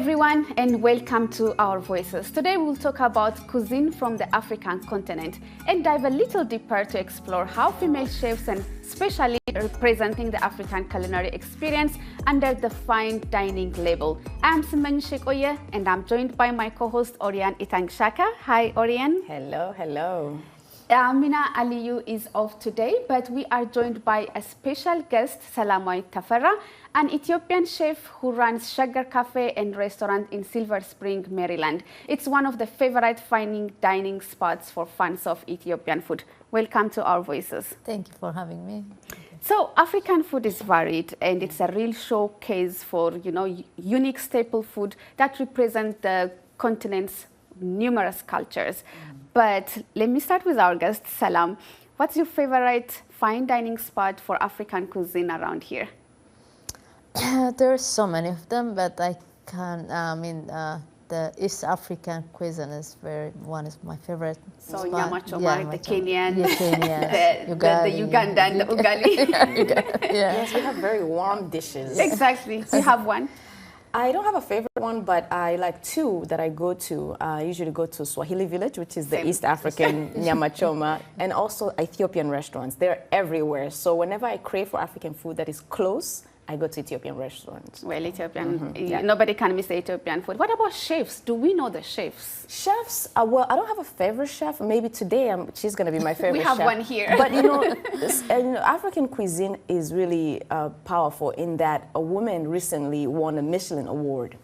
everyone, and welcome to Our Voices. Today we'll talk about cuisine from the African continent and dive a little deeper to explore how female chefs and especially representing the African culinary experience under the fine dining label. I'm Simon Shekoye and I'm joined by my co-host Orian Itangshaka. Hi Orian. Hello, hello. Amina Aliyu is off today, but we are joined by a special guest, Salamoi Tafera, an Ethiopian chef who runs Sugar Cafe and restaurant in Silver Spring, Maryland. It's one of the favorite fine dining spots for fans of Ethiopian food. Welcome to Our Voices. Thank you for having me. So African food is varied and it's a real showcase for, unique staple food that represent the continent's numerous cultures. But let me start with our guest, Salam. What's your favorite fine dining spot for African cuisine around here? There are so many of them, but the East African cuisine is one of my favorite. So nyama choma, the Kenyan, the Ugandan, the ugali. Yes, we have very warm dishes. Exactly. Do you have one? I don't have a favorite one, but I like two that I go to. I usually go to Swahili Village, which is the East African nyama choma, and also Ethiopian restaurants. They're everywhere. So whenever I crave for African food that is close, I go to Ethiopian restaurants. Well, Ethiopian, nobody can miss Ethiopian food. What about chefs? Do we know the chefs? Chefs, well, I don't have a favorite chef. Maybe today she's going to be my favorite chef. We have one here. But, African cuisine is really powerful in that a woman recently won a Michelin award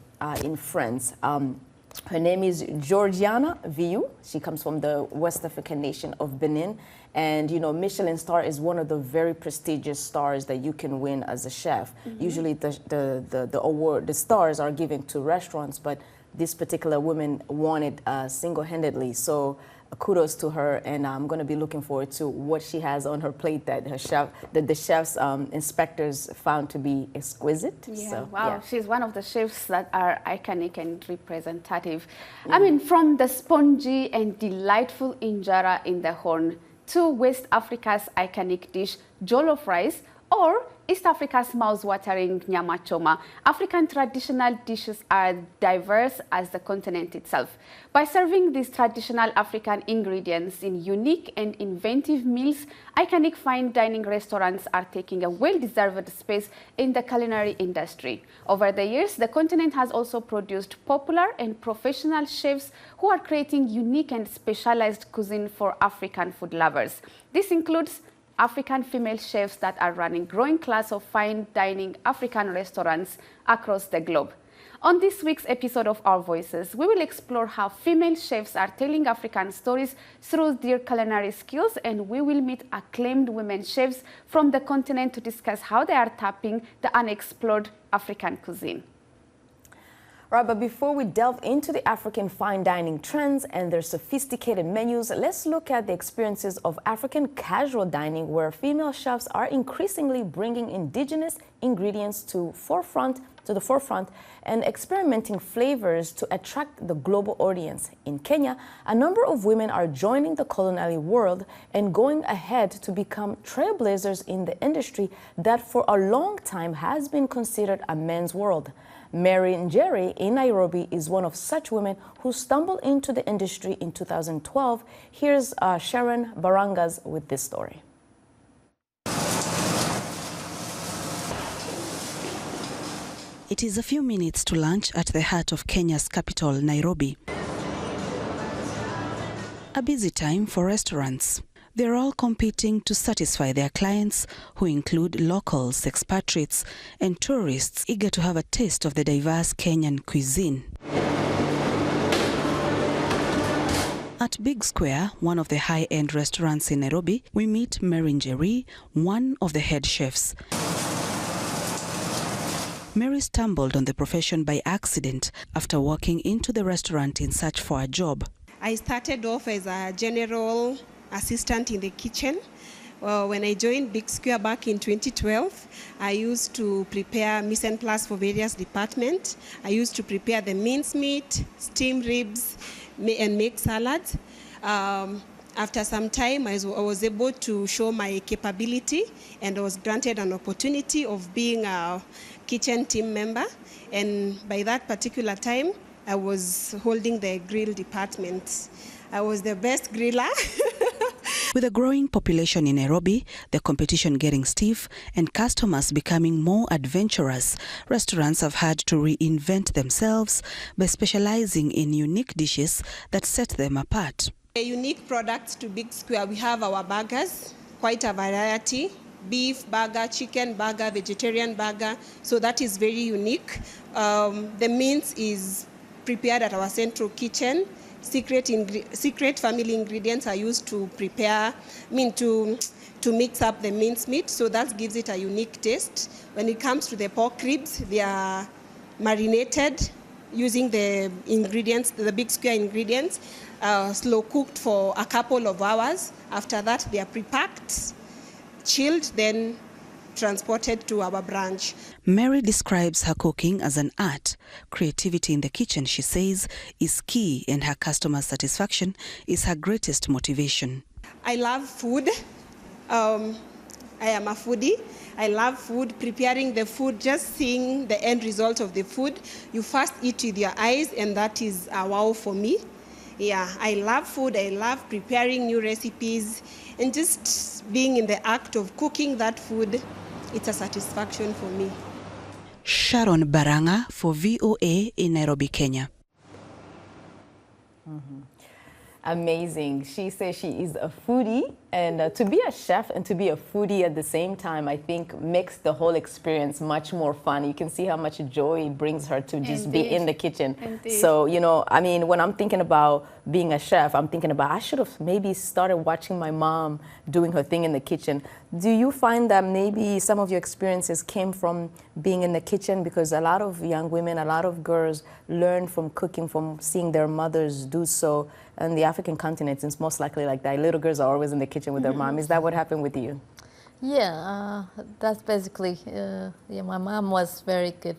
in France. Her name is Georgiana Viu. She comes from the West African nation of Benin. And, Michelin star is one of the very prestigious stars that you can win as a chef. Usually the award, the stars are given to restaurants, but this particular woman won it single-handedly. So kudos to her, and I'm going to be looking forward to what she has on her plate that the chef's inspectors found to be exquisite. Yeah, so, wow, yeah. She's one of the chefs that are iconic and representative. I mean, from the spongy and delightful injera in the Horn to West Africa's iconic dish, jollof rice, or East Africa's mouthwatering nyama choma, African traditional dishes are diverse as the continent itself. By serving these traditional African ingredients in unique and inventive meals, iconic fine dining restaurants are taking a well-deserved space in the culinary industry. Over the years, the continent has also produced popular and professional chefs who are creating unique and specialized cuisine for African food lovers. This includes African female chefs that are running growing class of fine dining African restaurants across the globe. On this week's episode of Our Voices, we will explore how female chefs are telling African stories through their culinary skills, and we will meet acclaimed women chefs from the continent to discuss how they are tapping the unexplored African cuisine. Right, but before we delve into the African fine dining trends and their sophisticated menus, let's look at the experiences of African casual dining, where female chefs are increasingly bringing indigenous ingredients to the forefront and experimenting flavors to attract the global audience. In Kenya, a number of women are joining the culinary world and going ahead to become trailblazers in the industry that for a long time has been considered a men's world. Mary Njeri in Nairobi is one of such women who stumbled into the industry in 2012. Here's Sharon Barangas with this story. It is a few minutes to lunch at the heart of Kenya's capital, Nairobi. A busy time for restaurants. They're all competing to satisfy their clients, who include locals, expatriates, and tourists eager to have a taste of the diverse Kenyan cuisine. At Big Square, one of the high-end restaurants in Nairobi, we meet Mary Njeri, one of the head chefs. Mary stumbled on the profession by accident after walking into the restaurant in search for a job. I started off as a general assistant in the kitchen. When I joined Big Square back in 2012, I used to prepare mise en place for various departments. I used to prepare the mincemeat, steamed ribs, and make salads. After some time, I was able to show my capability, and I was granted an opportunity of being kitchen team member, and by that particular time, I was holding the grill department. I was the best griller. With a growing population in Nairobi, the competition getting stiff, and customers becoming more adventurous, restaurants have had to reinvent themselves by specializing in unique dishes that set them apart. A unique products to Big Square, we have our burgers, quite a variety. Beef burger, chicken burger, vegetarian burger, so that is very unique. The mince is prepared at our central kitchen. Secret family ingredients are used to prepare, to mix up the mince meat, so that gives it a unique taste. When it comes to the pork ribs, they are marinated using the ingredients, the Big Square ingredients, slow cooked for a couple of hours. After that, they are pre-packed, chilled, then transported to our branch. Mary describes her cooking as an art. Creativity in the kitchen, she says, is key, and her customer satisfaction is her greatest motivation. I love food. I am a foodie. I love food, preparing the food, just seeing the end result of the food. You first eat with your eyes, and that is a wow for me. Yeah, I love food. I love preparing new recipes, and just being in the act of cooking that food, it's a satisfaction for me. Sharon Baranga for VOA in Nairobi, Kenya. Amazing. She says she is a foodie, and to be a chef and to be a foodie at the same time, I think makes the whole experience much more fun. You can see how much joy it brings her to just be in the kitchen. Indeed. So, you know, I mean, when I'm thinking about being a chef, I'm thinking about I should have maybe started watching my mom doing her thing in the kitchen. Do you find that maybe some of your experiences came from being in the kitchen? Because a lot of young women, a lot of girls learn from cooking, from seeing their mothers do so. And the African continent, it's most likely like that. Little girls are always in the kitchen with their mom. Is that what happened with you? Yeah, that's basically, yeah, my mom was very good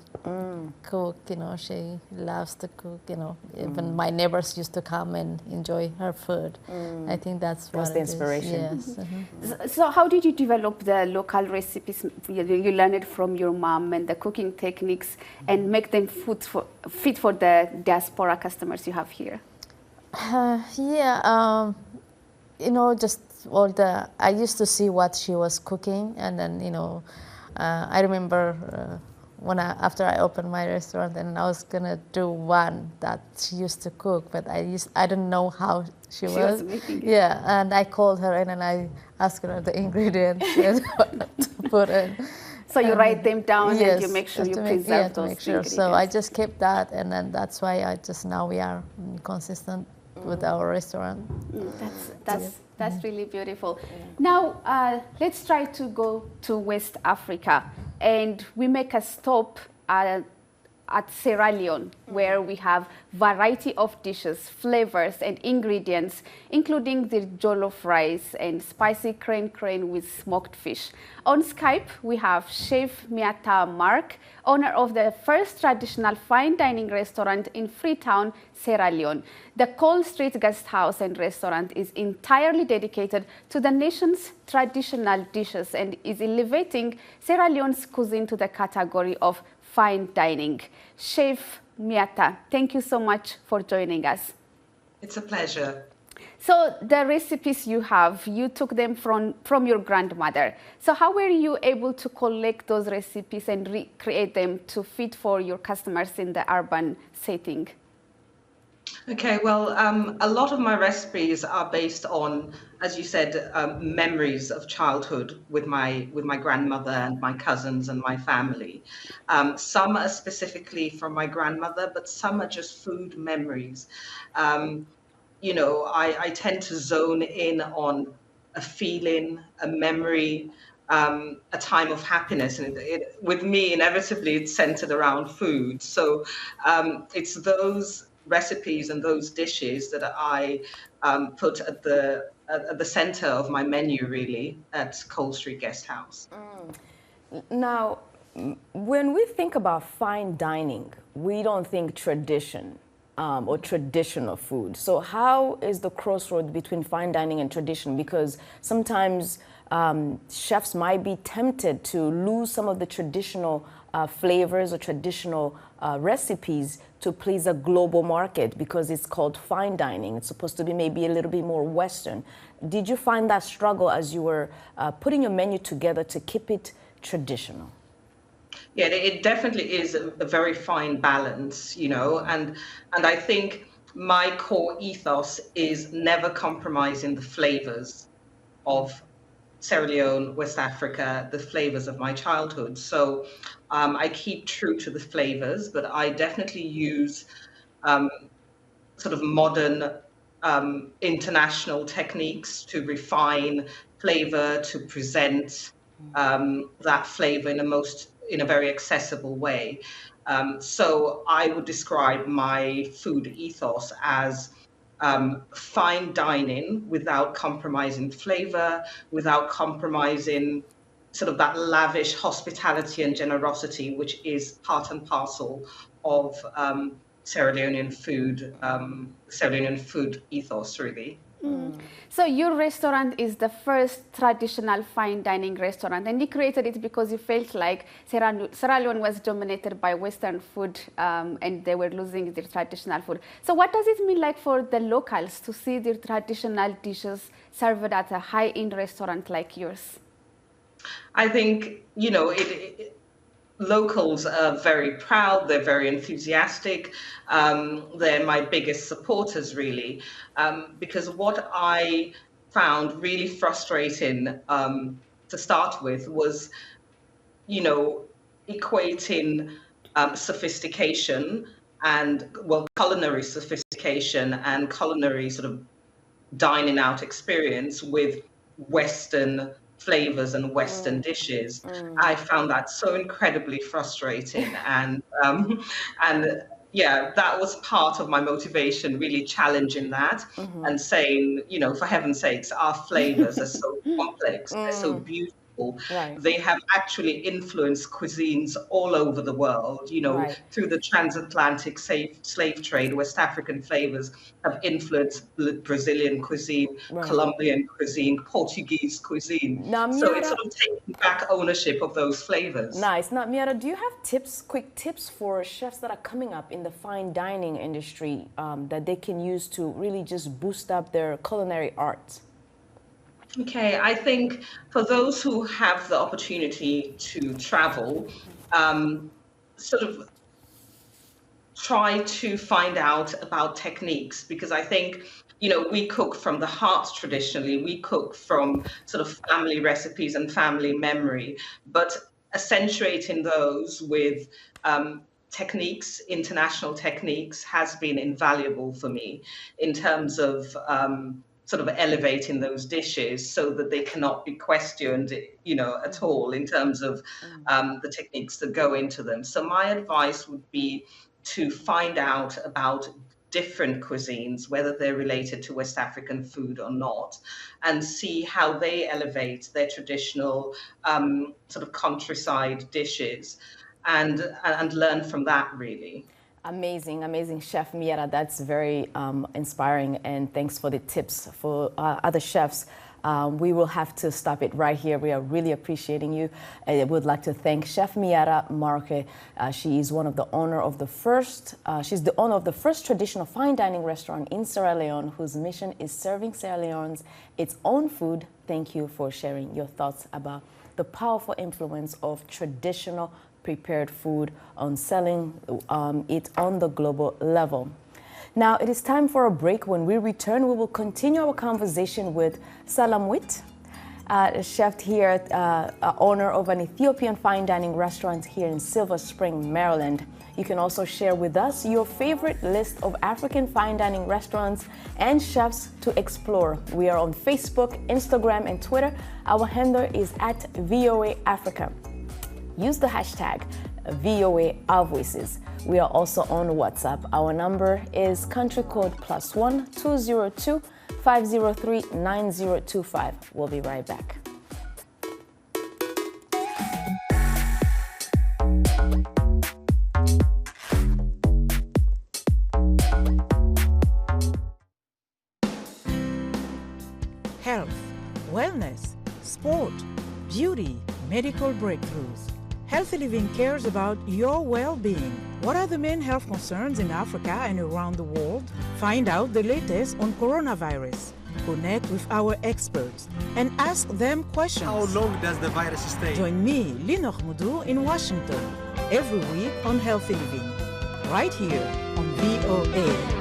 cook, you know, she loves to cook, you know, even my neighbors used to come and enjoy her food. I think that's what the inspiration. Yes. So how did you develop the local recipes you learned from your mom and the cooking techniques and make them fit for the diaspora customers you have here? You know, just I used to see what she was cooking, and then, you know, I remember after I opened my restaurant, and I was gonna do one that she used to cook, but I didn't know how she was making it. Yeah, and I called her and then I asked her the ingredients and what to put in. So you write them down, Yes, and you make sure you to preserve those make sure. ingredients. So I just kept that, and then that's why now we are consistent with our restaurant. That's really beautiful. Now, let's try to go to West Africa, and we make a stop at Sierra Leone, where we have variety of dishes, flavors, and ingredients, including the jollof rice and spicy crane with smoked fish. On Skype, we have Chef Miata Mark, owner of the first traditional fine dining restaurant in Freetown, Sierra Leone. The Cole Street Guest House and Restaurant is entirely dedicated to the nation's traditional dishes and is elevating Sierra Leone's cuisine to the category of fine dining. Chef Miata, thank you so much for joining us. It's a pleasure. So the recipes you took them from your grandmother. So how were you able to collect those recipes and recreate them to fit for your customers in the urban setting? Okay, well, a lot of my recipes are based on, as you said, memories of childhood with my grandmother and my cousins and my family. Some are specifically from my grandmother, but some are just food memories. You know, I tend to zone in on a feeling, a memory, a time of happiness. And with me, inevitably, it's centered around food. So it's those recipes and those dishes that I put at the center of my menu, really, at Cole Street Guest House. Now, when we think about fine dining, we don't think tradition or traditional food. So how is the crossroad between fine dining and tradition? Because sometimes chefs might be tempted to lose some of the traditional flavors or traditional recipes to please a global market because it's called fine dining. It's supposed to be maybe a little bit more Western. Did you find that struggle as you were putting your menu together to keep it traditional? Yeah, it definitely is a very fine balance, you know, and I think my core ethos is never compromising the flavors of Sierra Leone, West Africa, the flavors of my childhood. So I keep true to the flavors, but I definitely use sort of modern international techniques to refine flavor, to present that flavor in a very accessible way. So I would describe my food ethos as fine dining without compromising flavor, without compromising sort of that lavish hospitality and generosity, which is part and parcel of Sierra Leonean food ethos, really. So your restaurant is the first traditional fine dining restaurant, and you created it because you felt like Sierra Leone was dominated by Western food and they were losing their traditional food. So what does it mean like for the locals to see their traditional dishes served at a high-end restaurant like yours? I think, you know, locals are very proud, they're very enthusiastic, they're my biggest supporters really, because what I found really frustrating to start with was, you know, equating sophistication and, well, culinary sophistication and culinary sort of dining out experience with Western flavors and Western dishes. I found that so incredibly frustrating, and yeah, that was part of my motivation, really challenging that and saying, you know, for heaven's sakes, our flavors are so complex, they're so beautiful. Right. They have actually influenced cuisines all over the world, you know, through the transatlantic slave trade. West African flavors have influenced Brazilian cuisine, Colombian cuisine, Portuguese cuisine. So it's sort of taking back ownership of those flavors. Nice. Now, Miara, do you have quick tips for chefs that are coming up in the fine dining industry that they can use to really just boost up their culinary arts? Okay, I think for those who have the opportunity to travel, sort of try to find out about techniques, because I think, you know, we cook from the heart traditionally, we cook from sort of family recipes and family memory, but accentuating those with techniques, international techniques, has been invaluable for me in terms of sort of elevating those dishes so that they cannot be questioned, you know, at all in terms of the techniques that go into them. So my advice would be to find out about different cuisines, whether they're related to West African food or not, and see how they elevate their traditional sort of countryside dishes, and learn from that, really. Amazing, amazing, Chef Miera. That's very inspiring, and thanks for the tips for other chefs. We will have to stop it right here. We are really appreciating you. I would like to thank Chef Miera Marque. She is one of the owner of the first, she's the owner of the first traditional fine dining restaurant in Sierra Leone, whose mission is serving Sierra Leoneans its own food. Thank you for sharing your thoughts about the powerful influence of traditional prepared food on selling it on the global level. Now it is time for a break. When we return, we will continue our conversation with Salamwit, a chef here, owner of an Ethiopian fine dining restaurant here in Silver Spring, Maryland. You can also share with us your favorite list of African fine dining restaurants and chefs to explore. We are on Facebook, Instagram, and Twitter. Our handle is @VOA_Africa. Use the hashtag VOA Our Voices. We are also on WhatsApp. Our number is country code +1 202 503 9025. We'll be right back. Health, wellness, sport, beauty, medical breakthroughs. Healthy Living cares about your well-being. What are the main health concerns in Africa and around the world? Find out the latest on coronavirus. Connect with our experts and ask them questions. How long does the virus stay? Join me, Linoch Mudu, in Washington, every week on Healthy Living, right here on VOA.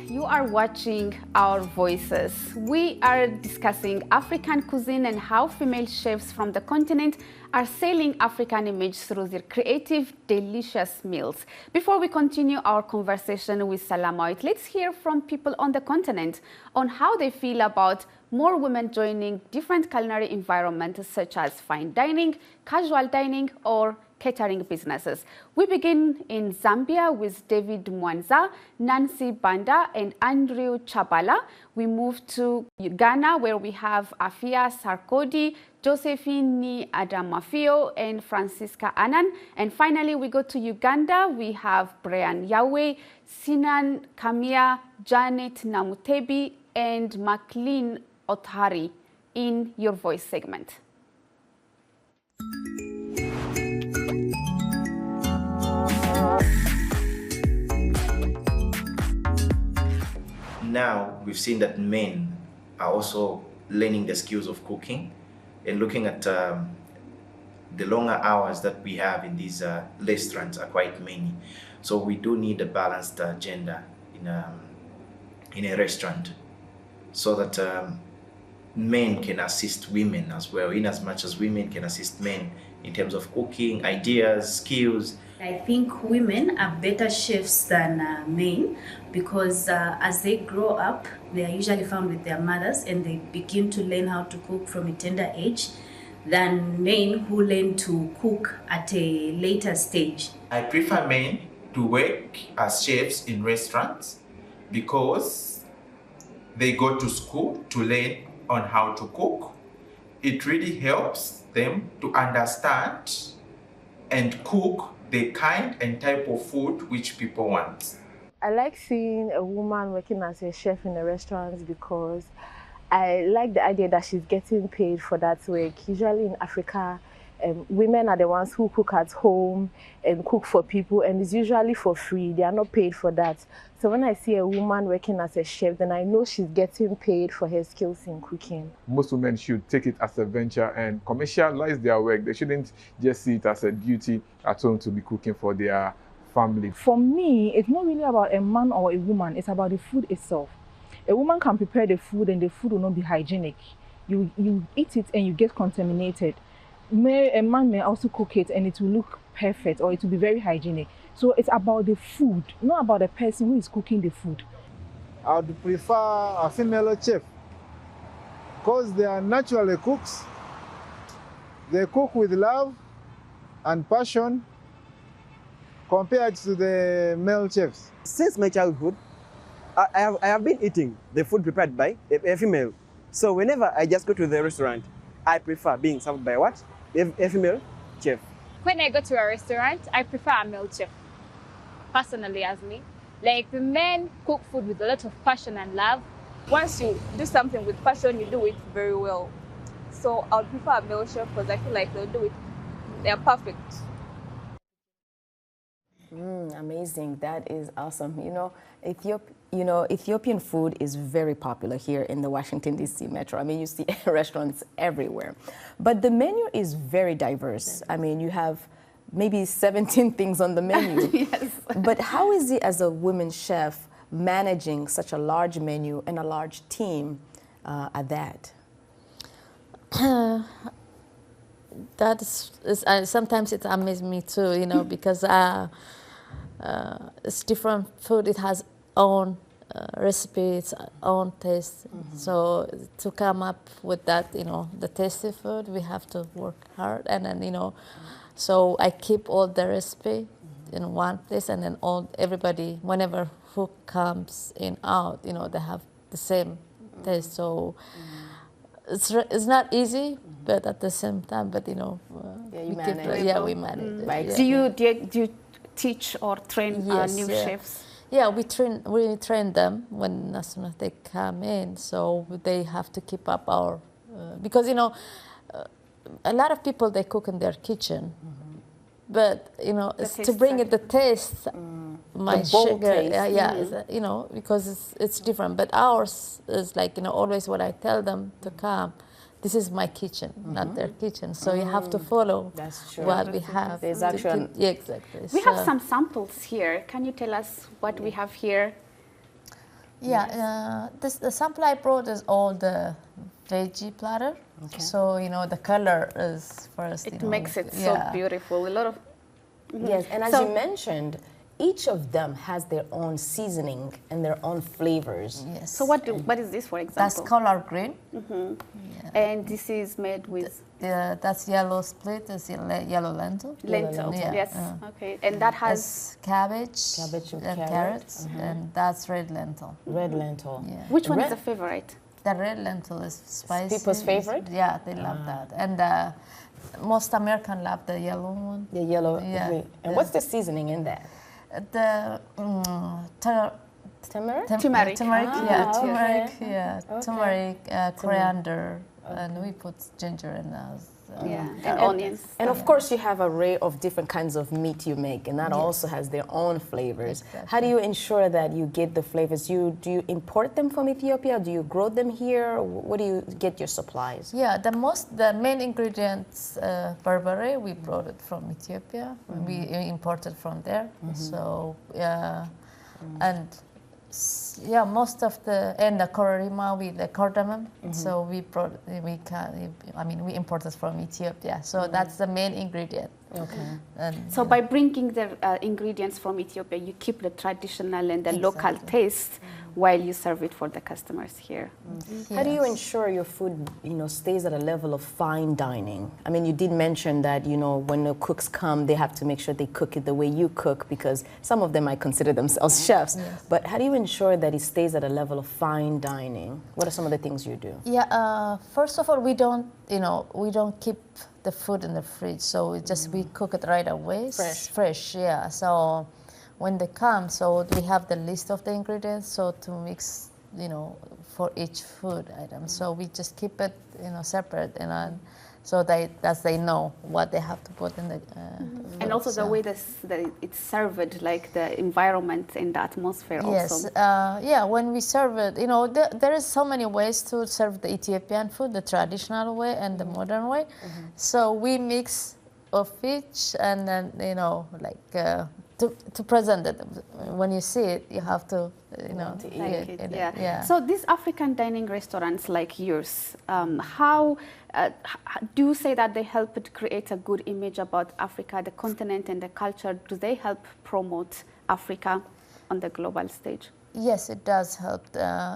You are watching Our Voices. We are discussing African cuisine and how female chefs from the continent are selling African image through their creative, delicious meals. Before we continue our conversation with Salamoit, let's hear from people on the continent on how they feel about more women joining different culinary environments such as fine dining, casual dining, or catering businesses. We begin in Zambia with David Mwanza, Nancy Banda, and Andrew Chabala. We move to Ghana, where we have Afia Sarkodi, Josephine Adamafio, and Francisca Annan. And finally, we go to Uganda. We have Brian Yahweh, Sinan Kamia, Janet Namutebi, and Maclean Othari in Your Voice segment. Now we've seen that men are also learning the skills of cooking and looking at the longer hours that we have in these restaurants are quite many. So we do need a balanced gender in a restaurant so that men can assist women as well, in as much as women can assist men in terms of cooking, ideas, skills. I think women are better chefs than men because as they grow up, they are usually found with their mothers and they begin to learn how to cook from a tender age than men who learn to cook at a later stage. I prefer men to work as chefs in restaurants because they go to school to learn on how to cook. It really helps them to understand and cook the kind and type of food which people want. I like seeing a woman working as a chef in a restaurant because I like the idea that she's getting paid for that work. Usually in Africa, women are the ones who cook at home and cook for people, and it's usually for free. They are not paid for that. So when I see a woman working as a chef, then I know she's getting paid for her skills in cooking. Most women should take it as a venture and commercialize their work. They shouldn't just see it as a duty at home to be cooking for their family. For me, it's not really about a man or a woman. It's about the food itself. A woman can prepare the food and the food will not be hygienic. You eat it and you get contaminated. A man may also cook it and it will look perfect or it will be very hygienic. So it's about the food, not about the person who is cooking the food. I would prefer a female chef because they are naturally cooks. They cook with love and passion compared to the male chefs. Since my childhood, I have been eating the food prepared by a female. So whenever I just go to the restaurant, I prefer being served by what? A female chef. When I go to a restaurant, I prefer a male chef. Personally, as me, like the men cook food with a lot of passion and love. Once you do something with passion, you do it very well. So I would prefer a male chef because I feel like they'll do it. They're perfect. Amazing. That is awesome. Ethiopian food is very popular here in the Washington, D.C. metro. I mean, you see restaurants everywhere. But the menu is very diverse. I mean, you have maybe 17 things on the menu. Yes. But how is it as a woman chef managing such a large menu and a large team at that? that is sometimes it amazes me too, you know, because it's different food. It has own recipe, its own taste. So to come up with that, you know, the tasty food, we have to work hard. And then, you know, so I keep all the recipe in one place, and then everybody, whenever who comes in out, you know, they have the same taste. So it's not easy, but at the same time, but you know, we manage. Do you teach or train new chefs? Yeah, we train them when as soon as they come in, so they have to keep up our because you know a lot of people they cook in their kitchen, but you know it's to bring it the taste, my sugar, you know, because it's different. But ours is like, you know, always what I tell them to come. This is my kitchen, not their kitchen. So you have to follow what we have. There's actually exactly. We have some samples here. Can you tell us what we have here? Yeah, the sample I brought is all the veggie platter. Okay. So you know the color is first. It makes it so beautiful. A lot of yes, and as you mentioned, each of them has their own seasoning and their own flavors. Yes. So what is this, for example? That's collard green. And this is made with? That's yellow split, that's yellow lentil. Lentil, yes. Okay. And that has? Cabbage and carrots. And that's red lentil. Red lentil. Yeah. Which one is the favorite? The red lentil is spicy. People's favorite? Yeah, they love that. And most Americans love the yellow one. The yellow. Yeah. And what's the seasoning in that? The turmeric? Turmeric. Turmeric, turmeric, coriander, and we put ginger in those. And onions. And of course you have an array of different kinds of meat you make, and that also has their own flavors. Exactly. How do you ensure that you get the flavors? Do you import them from Ethiopia? Do you grow them here? What do you get your supplies? Yeah, the main ingredients, barberry, we brought it from Ethiopia. We imported from there. So and most of the korima, the cardamom. So we imported from Ethiopia. So that's the main ingredient. Okay. And, so by bringing the ingredients from Ethiopia, you keep the traditional and the local taste while you serve it for the customers here. How do you ensure your food, you know, stays at a level of fine dining? I mean, you did mention that, you know, when the cooks come, they have to make sure they cook it the way you cook, because some of them might consider themselves chefs. Yes. But how do you ensure that it stays at a level of fine dining? What are some of the things you do? Yeah, first of all, we don't keep the food in the fridge, so we cook it right away. Fresh, yeah. So when they come, so we have the list of the ingredients, so to mix, you know, for each food item. So we just keep it, you know, separate, and so they know what they have to put in the. And also the way that it's served, like the environment and the atmosphere. Also. Yes, when we serve it, you know, there is so many ways to serve the Ethiopian food, the traditional way and the modern way. So we mix of each, and then, you know, like. To present it, when you see it, you have to, you know, to eat it. So these African dining restaurants like yours, how do you say that they help to create a good image about Africa, the continent, and the culture? Do they help promote Africa on the global stage? Yes, it does help,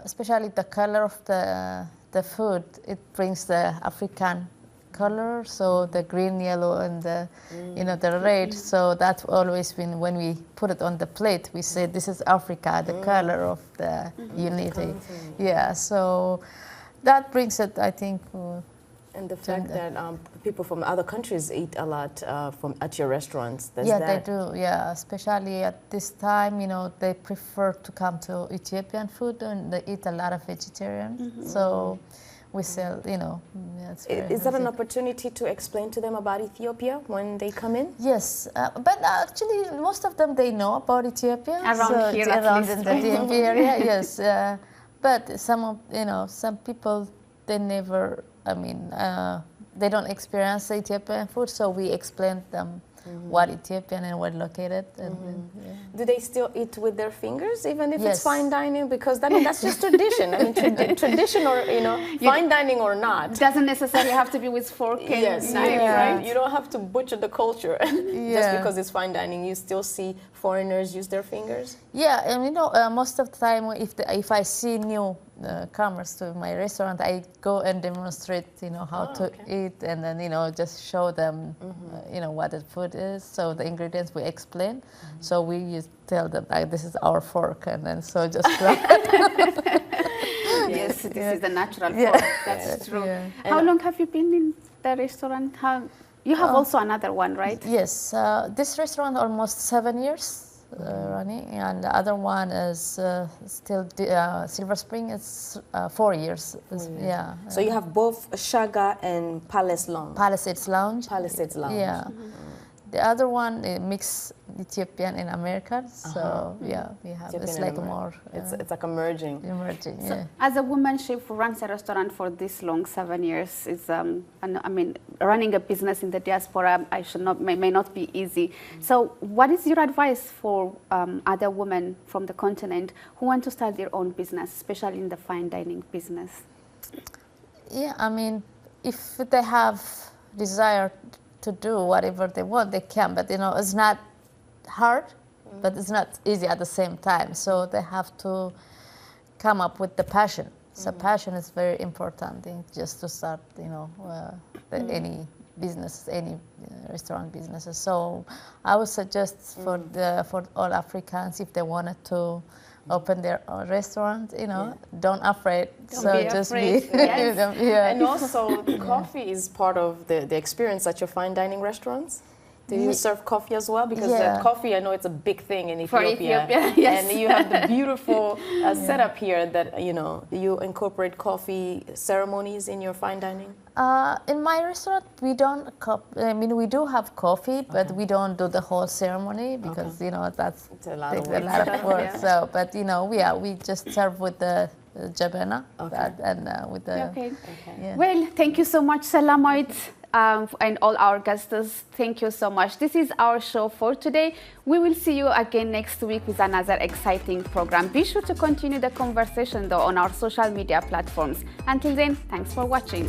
especially the color of the food. It brings the African color, so the green, yellow, and the you know, the red. So that's always been, when we put it on the plate, we say this is Africa, the color of the unity. Yeah, so that brings it, I think. And the fact that people from other countries eat a lot at your restaurants. They do. Yeah, especially at this time, you know, they prefer to come to Ethiopian food, and they eat a lot of vegetarian. So we sell, you know. Is that an opportunity to explain to them about Ethiopia when they come in? Yes, but actually most of them, they know about Ethiopia. Around here, around in the DMV area, yes. But some people, they never, they don't experience the Ethiopian food, so we explain them what Ethiopian and where located. And, Do they still eat with their fingers, even if Yes. it's fine dining? Because I mean, that's just tradition. I mean, tradition or, you know, fine dining or not. Doesn't necessarily have to be with fork and Yes, knife, right? You don't have to butcher the culture just because it's fine dining. You still see foreigners use their fingers. Yeah, and you know, most of the time, if I see new comers to my restaurant, I go and demonstrate, you know, how to eat, and then, you know, just show them, you know, what the food is. So the ingredients we explain. So we just tell them, like, this is our fork, and then so just. Yes, this is the natural fork. That's true. How long have you been in the restaurant? You have also another one, right? Yes, this restaurant almost 7 years running, and the other one is still Silver Spring. It's 4 years. Yeah. So you have both Shaga and Palace Lounge. Palisades Lounge. Palisades Lounge. Yeah. The other one mix Ethiopian and American. So yeah, we have. Ethiopian it's and like American. more. It's like emerging. Emerging. So Yeah. as a woman chef who runs a restaurant for this long, 7 years, is and I mean, running a business in the diaspora, may not be easy. So what is your advice for other women from the continent who want to start their own business, especially in the fine dining business? Yeah, I mean, if they have desire to do whatever they want, they can. But you know, it's not hard, but it's not easy at the same time. So they have to come up with the passion. So passion is very important thing just to start, you know, any business, any restaurant businesses. So I would suggest for all Africans, if they wanted to open their own restaurant, you know, don't afraid. Don't be just afraid. be. Yes. Yeah. And also, coffee is part of the experience at your fine dining restaurants. Do you serve coffee as well? Because coffee, I know it's a big thing in Ethiopia. Yes. And you have the beautiful setup here that, you know, you incorporate coffee ceremonies in your fine dining? In my restaurant, we don't. I mean, we do have coffee, but we don't do the whole ceremony because you know that's a lot takes of a work. lot of work. So, but you know, we just serve with the jabana and with the. Okay. Yeah. Well, thank you so much, Selamoit. And all our guests, thank you so much. This is our show for today. We will see you again next week with another exciting program. Be sure to continue the conversation though on our social media platforms. Until then, thanks for watching.